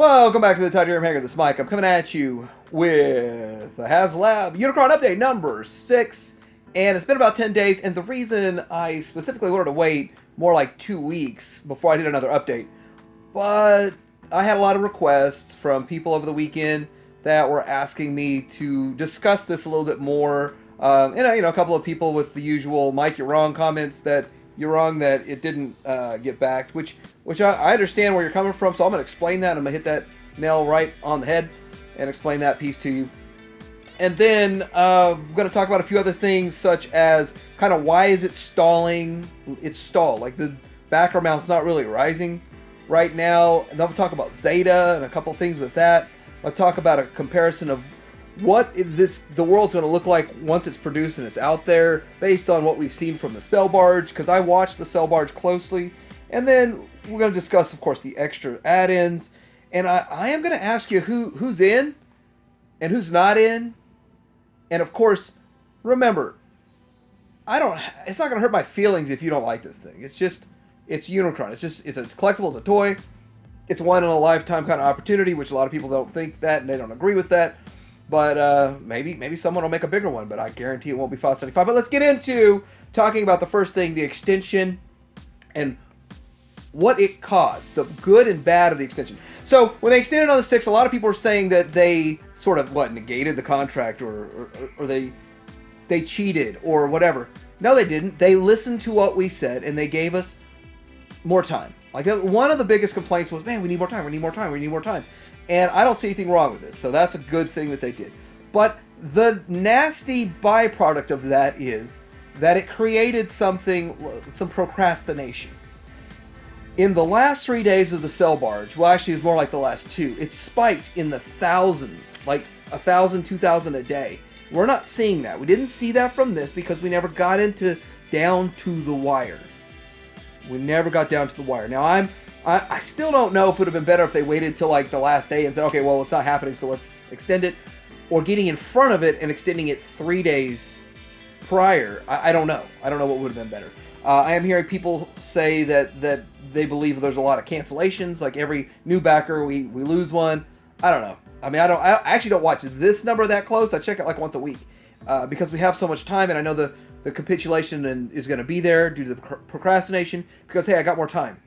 Welcome back to the Titanium Hanger. This is Mike. I'm coming at you with the Haslab Unicron update number 6. And it's been about 10 days. And the reason I specifically wanted to wait more like 2 weeks before I did another update. But I had a lot of requests from people over the weekend that were asking me to discuss this a little bit more. And a couple of people with the usual Mike, you're wrong comments that you're wrong that it didn't get backed, which I understand where you're coming from, so I'm going to explain that. I'm going to hit that nail right on the head and explain that piece to you. And then I'm going to talk about a few other things, such as kind of why is it stalling? It's stalled. Like the backer amount's not really rising right now. And then we'll talk about Zeta and a couple things with that. I'll talk about a comparison of what the world's going to look like once it's produced and it's out there, based on what we've seen from the cell barge, because I watched the cell barge closely. And then we're going to discuss, of course, the extra add-ins. And I am going to ask you who's in and who's not in. And, of course, remember, it's not going to hurt my feelings if you don't like this thing. It's Unicron. It's a collectible. It's a toy. It's one in a lifetime kind of opportunity, which a lot of people don't think that and they don't agree with that. But maybe someone will make a bigger one, but I guarantee it won't be 575. But let's get into talking about the first thing, the extension, and what it caused, the good and bad of the extension. So when they extended on the 6, a lot of people were saying that they sort of negated the contract or they cheated or whatever. No, they didn't. They listened to what we said and they gave us more time. Like one of the biggest complaints was, man, we need more time. We need more time. We need more time. And I don't see anything wrong with this. So that's a good thing that they did. But the nasty byproduct of that is that it created some procrastination. In the last 3 days of the cell barge, well, actually, it's more like the last 2, it spiked in the thousands, like 1,000, 2,000 a day. We're not seeing that. We didn't see that from this because we never got down to the wire. We never got down to the wire. Now, I still don't know if it would have been better if they waited till like the last day and said, okay, well, it's not happening, so let's extend it, or getting in front of it and extending it 3 days prior. I don't know. I don't know what would have been better. I am hearing people say that they believe there's a lot of cancellations. Like every new backer, we lose one. I don't know. I mean, I actually don't watch this number that close. I check it like once a week because we have so much time, and I know the capitulation is going to be there due to the procrastination because, hey, I got more time.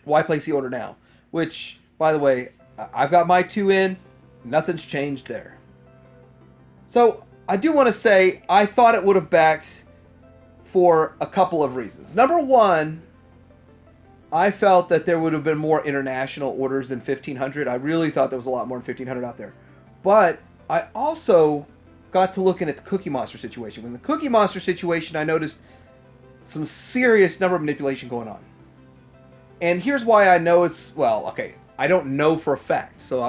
Why place the order now? Which, by the way, I've got my 2 in. Nothing's changed there. So I do want to say I thought it would have backed for a couple of reasons. Number one, I felt that there would have been more international orders than 1,500. I really thought there was a lot more than 1,500 out there. But I also got to looking at the Cookie Monster situation. In the Cookie Monster situation, I noticed some serious number manipulation going on. And here's why I know I don't know for a fact. So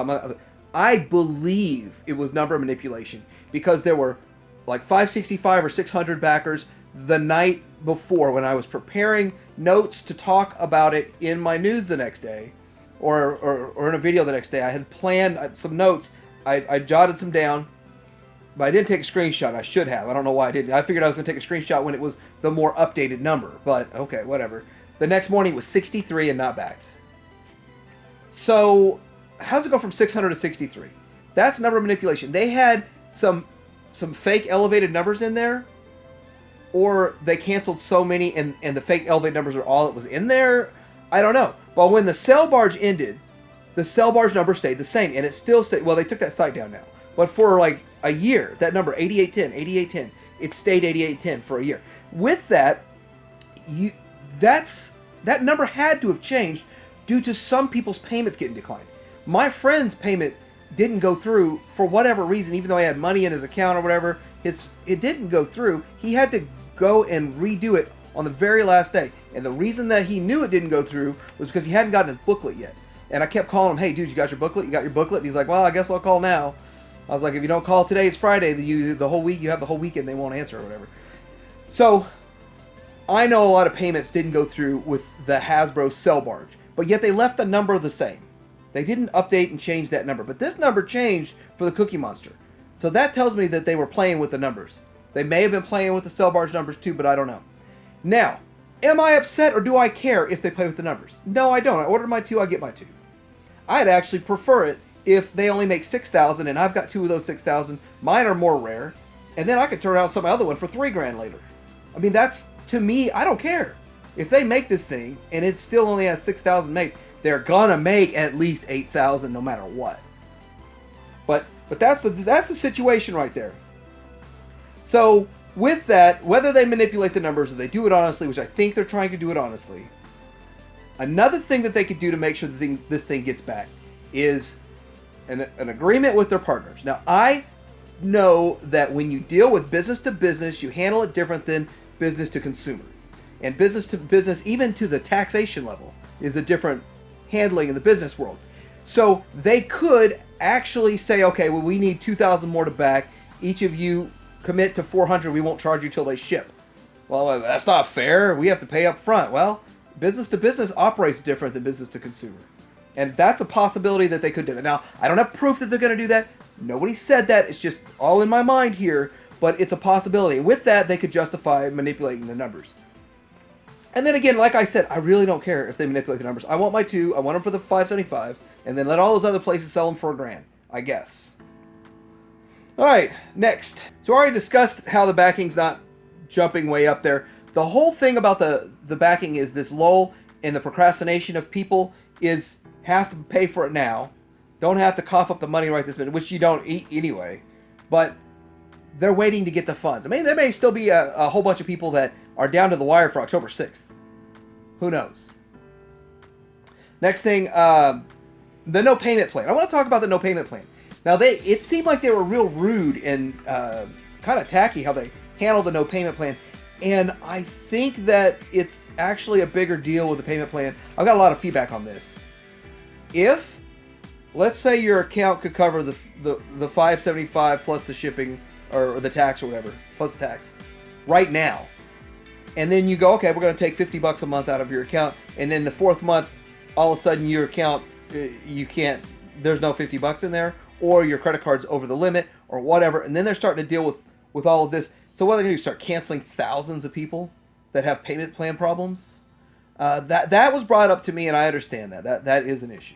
I believe it was number manipulation because there were like 565 or 600 backers the night before when I was preparing notes to talk about it in my news the next day or in a video the next day. I had planned some notes. I jotted some down, but I didn't take a screenshot. I should have. I don't know why I didn't. I figured I was going to take a screenshot when it was the more updated number, but okay, whatever. The next morning it was 63 and not backed. So how's it go from 600 to 63? That's number manipulation. They had some fake elevated numbers in there, or they canceled so many and the fake elevated numbers are all that was in there. I don't know. But when the cell barge ended, the cell barge number stayed the same, and it still stayed. Well, they took that site down now. But for like a year, that number, 8810, it stayed 8810 for a year. With that, that number had to have changed due to some people's payments getting declined. My friend's payment didn't go through for whatever reason, even though he had money in his account or whatever. It didn't go through. He had to go and redo it on the very last day. And the reason that he knew it didn't go through was because he hadn't gotten his booklet yet. And I kept calling him, hey, dude, you got your booklet? You got your booklet? And he's like, well, I guess I'll call now. I was like, if you don't call today, it's Friday. The whole week, you have the whole weekend, they won't answer or whatever. So I know a lot of payments didn't go through with the Hasbro cell barge, but yet they left the number the same. They didn't update and change that number, but this number changed for the Cookie Monster. So that tells me that they were playing with the numbers. They may have been playing with the cell barge numbers too, but I don't know. Now, am I upset or do I care if they play with the numbers? No, I don't. I ordered my 2, I get my 2. I'd actually prefer it if they only make 6,000 and I've got 2 of those 6,000. Mine are more rare, and then I could turn around some other one for $3,000 later. I mean, that's, to me, I don't care. If they make this thing and it still only has 6,000 made, they're gonna make at least 8,000 no matter what. But that's the situation right there. So with that, whether they manipulate the numbers or they do it honestly, which I think they're trying to do it honestly, another thing that they could do to make sure that this thing gets back is an agreement with their partners. Now, I know that when you deal with business to business, you handle it different than business to consumer. And business to business, even to the taxation level, is a different handling in the business world. So they could actually say, okay, well, we need 2,000 more to back. Each of you commit to 400. We won't charge you till they ship. Well, that's not fair. We have to pay up front. Well, business to business operates different than business to consumer. And that's a possibility that they could do that. Now, I don't have proof that they're going to do that. Nobody said that. It's just all in my mind here. But it's a possibility. And with that, they could justify manipulating the numbers. And then again, like I said, I really don't care if they manipulate the numbers. I want my 2. I want them for the $575. And then let all those other places sell them for $1,000, I guess. All right, next. So I already discussed how the backing's not jumping way up there. The whole thing about the backing is this lull in the procrastination of people is have to pay for it now. Don't have to cough up the money right this minute, which you don't eat anyway. But they're waiting to get the funds. I mean, there may still be a whole bunch of people that are down to the wire for October 6th. Who knows? Next thing, the no payment plan. I want to talk about the no payment plan. Now, it seemed like they were real rude and kind of tacky how they handled the no payment plan. And I think that it's actually a bigger deal with the payment plan. I've got a lot of feedback on this. If, let's say your account could cover the $575 plus the shipping or the tax or whatever, plus the tax, right now. And then you go, okay, we're going to take $50 a month out of your account. And then the 4th month, all of a sudden your account, you can't, there's no $50 in there, or your credit card's over the limit or whatever. And then they're starting to deal with all of this. So what are they going to do? Start canceling thousands of people that have payment plan problems? That was brought up to me, and I understand that. That is an issue.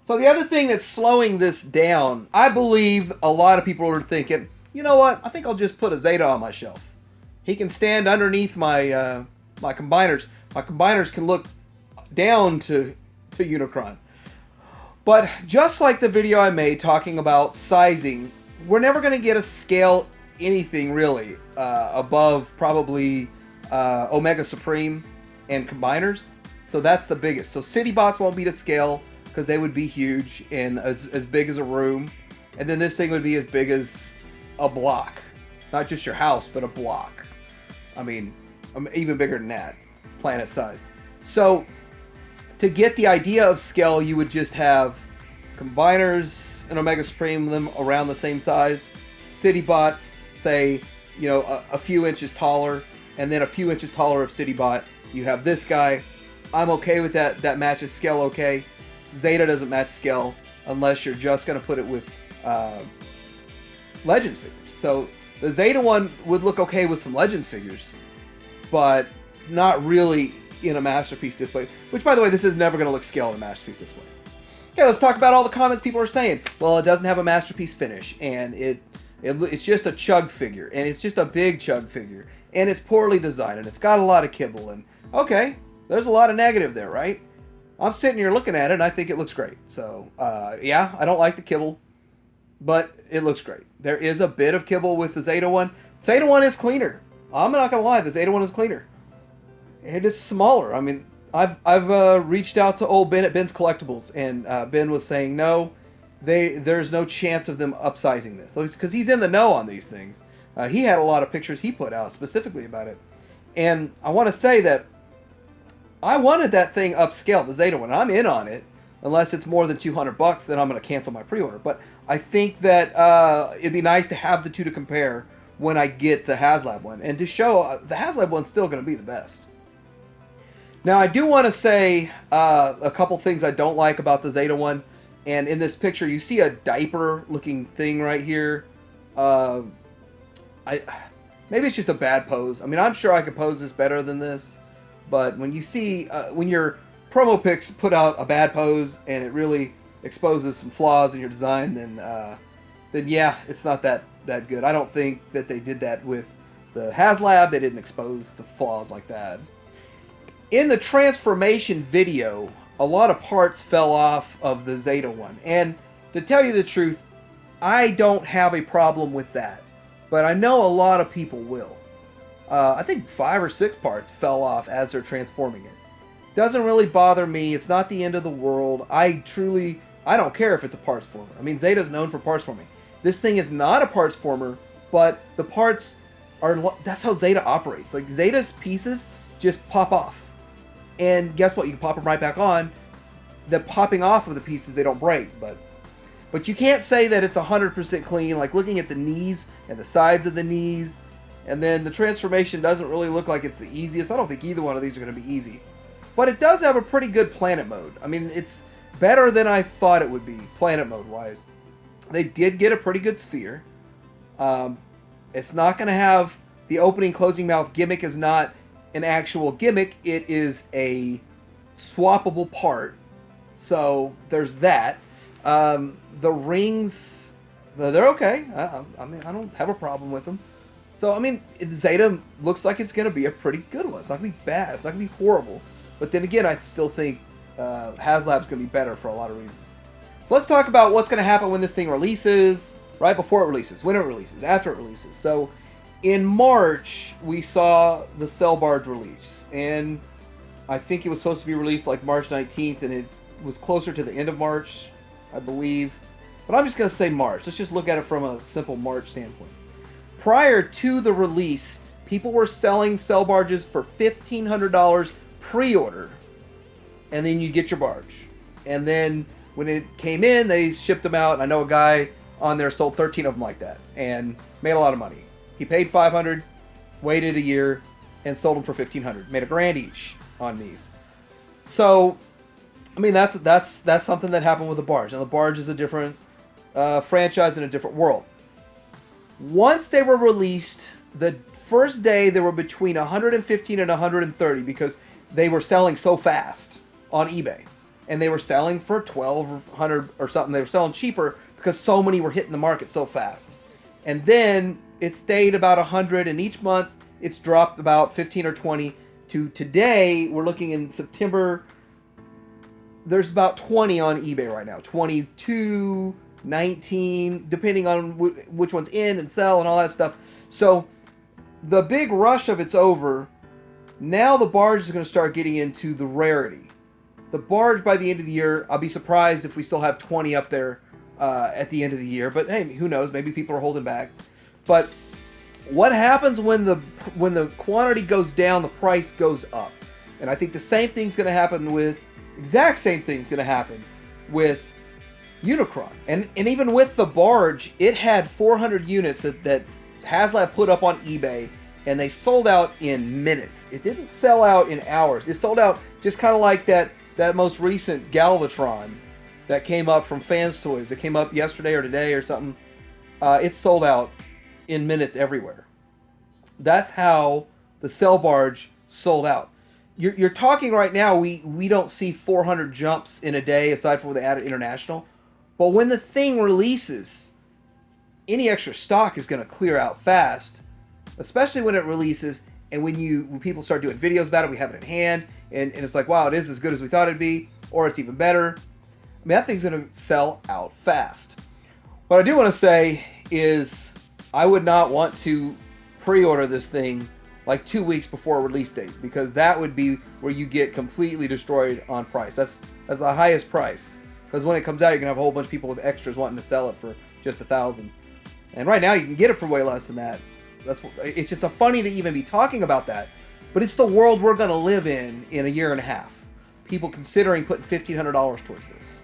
So the other thing that's slowing this down, I believe a lot of people are thinking, you know what? I think I'll just put a Zeta on my shelf. He can stand underneath my my combiners. My combiners can look down to Unicron. But just like the video I made talking about sizing, we're never going to get a scale anything really above probably Omega Supreme and combiners. So that's the biggest. So city bots won't be to scale because they would be huge and as big as a room. And then this thing would be as big as a block. Not just your house, but a block. I mean, even bigger than that, planet size. So to get the idea of scale, you would just have combiners and Omega Supreme, them around the same size. City bots, say, you know, a few inches taller, and then a few inches taller of City bot. You have this guy. I'm okay with that. That matches scale okay. Zeta doesn't match scale unless you're just going to put it with Legends figures. So the Zeta one would look okay with some Legends figures, but not really in a Masterpiece display. Which, by the way, this is never going to look scale in a Masterpiece display. Okay, let's talk about all the comments people are saying. Well, it doesn't have a Masterpiece finish, and it's just a chug figure, and it's just a big chug figure, and it's poorly designed, and it's got a lot of kibble, and okay, there's a lot of negative there, right? I'm sitting here looking at it, and I think it looks great. So, yeah, I don't like the kibble, but it looks great. There is a bit of kibble with the Zeta one. Zeta one is cleaner. I'm not going to lie, the Zeta one is cleaner. It is smaller. I mean, I've reached out to old Ben at Ben's Collectibles, and Ben was saying, no, there's no chance of them upsizing this. Because he's in the know on these things. He had a lot of pictures he put out specifically about it. And I want to say that I wanted that thing upscaled, the Zeta one. I'm in on it. Unless it's more than $200, then I'm going to cancel my pre-order. But I think that it'd be nice to have the two to compare when I get the Haslab one. And to show the Haslab one's still going to be the best. Now, I do want to say a couple things I don't like about the Zeta one. And in this picture, you see a diaper-looking thing right here. Maybe it's just a bad pose. I mean, I'm sure I could pose this better than this. But when you see, when you're promo pics put out a bad pose and it really exposes some flaws in your design, then yeah, it's not that good. I don't think that they did that with the Haslab. They didn't expose the flaws like that. In the transformation video, a lot of parts fell off of the Zeta one. And to tell you the truth, I don't have a problem with that. But I know a lot of people will. I think 5 or 6 parts fell off as they're transforming it. Doesn't really bother me. It's not the end of the world. I don't care if it's a parts former. I mean, Zeta's known for parts forming. This thing is not a parts former, but the parts are... That's how Zeta operates. Like, Zeta's pieces just pop off. And guess what? You can pop them right back on. The popping off of the pieces, they don't break. But you can't say that it's 100% clean. Like, looking at the knees and the sides of the knees. And then the transformation doesn't really look like it's the easiest. I don't think either one of these are going to be easy. But it does have a pretty good planet mode. I mean, it's better than I thought it would be, planet mode-wise. They did get a pretty good sphere. It's not going to have... The opening closing mouth gimmick is not an actual gimmick. It is a swappable part. So, there's that. The rings, they're okay. I mean, I don't have a problem with them. So, I mean, Zeta looks like it's going to be a pretty good one. It's not going to be bad. It's not going to be horrible. But then again, I still think Haslab's going to be better for a lot of reasons. So let's talk about what's going to happen when this thing releases, right before it releases, when it releases, after it releases. So in March, we saw the Cell Barge release. And I think it was supposed to be released like March 19th, and it was closer to the end of March, I believe. But I'm just going to say March. Let's just look at it from a simple March standpoint. Prior to the release, people were selling Cell Barges for $1,500 pre-order, and then you get your barge. And then when it came in, they shipped them out. And I know a guy on there sold 13 of them like that and made a lot of money. He paid $500, waited a year, and sold them for $1,500. Made $1,000 each on these. So, I mean, that's something that happened with the barge. Now, the barge is a different franchise in a different world. Once they were released, the first day they were between 115 and 130 because they were selling so fast on eBay. And they were selling for $1,200 or something. They were selling cheaper because so many were hitting the market so fast. And then it stayed about 100, and each month it's dropped about 15 or 20 to today. We're looking in September. There's about 20 on eBay right now. 22, 19, depending on which one's in and sell and all that stuff. So the big rush of it's over. Now the barge is going to start getting into the rarity. The barge by the end of the year, I'll be surprised if we still have 20 up there at the end of the year. But hey, who knows? Maybe people are holding back. But what happens when the quantity goes down, the price goes up. And I think the same thing's going to happen with, exact same thing's going to happen with Unicron. And even with the barge, it had 400 units that Haslab put up on eBay, and they sold out in minutes. It didn't sell out in hours. It sold out just kind of like that most recent Galvatron that came up from Fans Toys. It came up yesterday or today or something. It sold out in minutes everywhere. That's how the Cell Barge sold out. You're talking right now, we don't see 400 jumps in a day aside from when they added international. But when the thing releases, any extra stock is going to clear out fast, especially when it releases. And when people start doing videos about it, we have it in hand, and it's like, wow, it is as good as we thought it'd be, or it's even better. I mean, that thing's going to sell out fast. What I do want to say is I would not want to pre-order this thing like 2 weeks before release date, because that would be where you get completely destroyed on price. That's the highest price, because when it comes out, you're gonna have a whole bunch of people with extras wanting to sell it for just $1,000, and right now you can get it for way less than that. It's just funny to even be talking about that, but it's the world we're gonna live in a year and a half. People considering putting $1,500 towards this.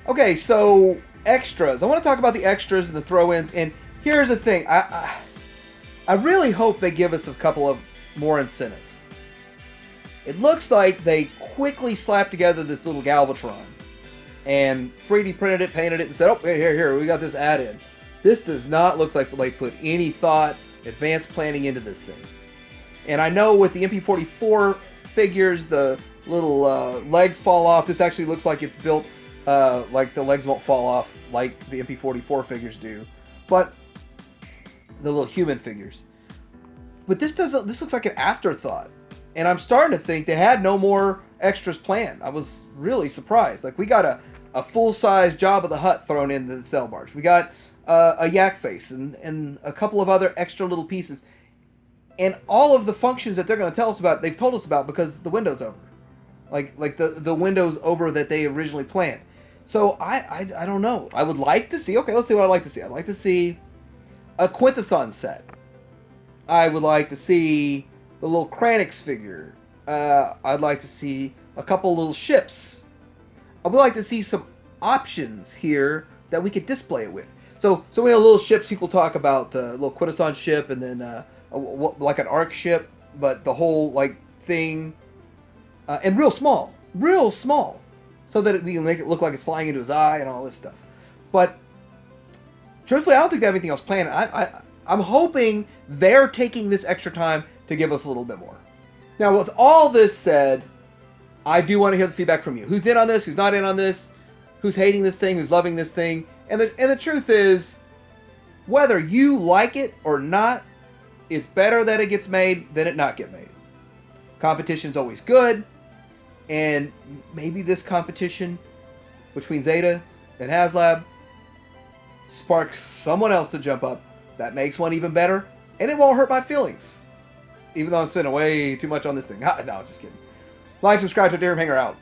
Okay, so extras. I want to talk about the extras and the throw-ins, and here's the thing. I really hope they give us a couple of more incentives. It looks like they quickly slapped together this little Galvatron and 3D printed it, painted it, and said, oh, here, we got this add-in. This does not look like they put any thought, advanced planning into this thing. And I know with the MP44 figures, the little legs fall off. This actually looks like it's built like the legs won't fall off like the MP44 figures do, but the little human figures. But this doesn't. This looks like an afterthought, and I'm starting to think they had no more extras planned. I was really surprised. Like, we got a full-size Jabba the Hutt thrown into the cell barge. We got a yak face and a couple of other extra little pieces, and all of the functions that they're going to tell us about, they've told us about because the window's over. Like the window's over that they originally planned. So I don't know. I would like to see. Okay, let's see what I'd like to see. I'd like to see a Quintesson set. I would like to see the little Kranix figure. I'd like to see a couple little ships. I would like to see some options here that we could display it with. So we have little ships. People talk about the little Quintesson ship, and then like an arc ship, but the whole like thing, and real small, so that we can make it look like it's flying into his eye and all this stuff. But truthfully, I don't think they have anything else planned. I'm hoping they're taking this extra time to give us a little bit more. Now, with all this said, I do want to hear the feedback from you. Who's in on this? Who's not in on this? Who's hating this thing? Who's loving this thing? And the truth is, whether you like it or not, it's better that it gets made than it not get made. Competition's always good, and maybe this competition between Zeta and Haslab sparks someone else to jump up. That makes one even better, and it won't hurt my feelings. Even though I'm spending way too much on this thing. No, just kidding. Like, subscribe to Deer Hanger out.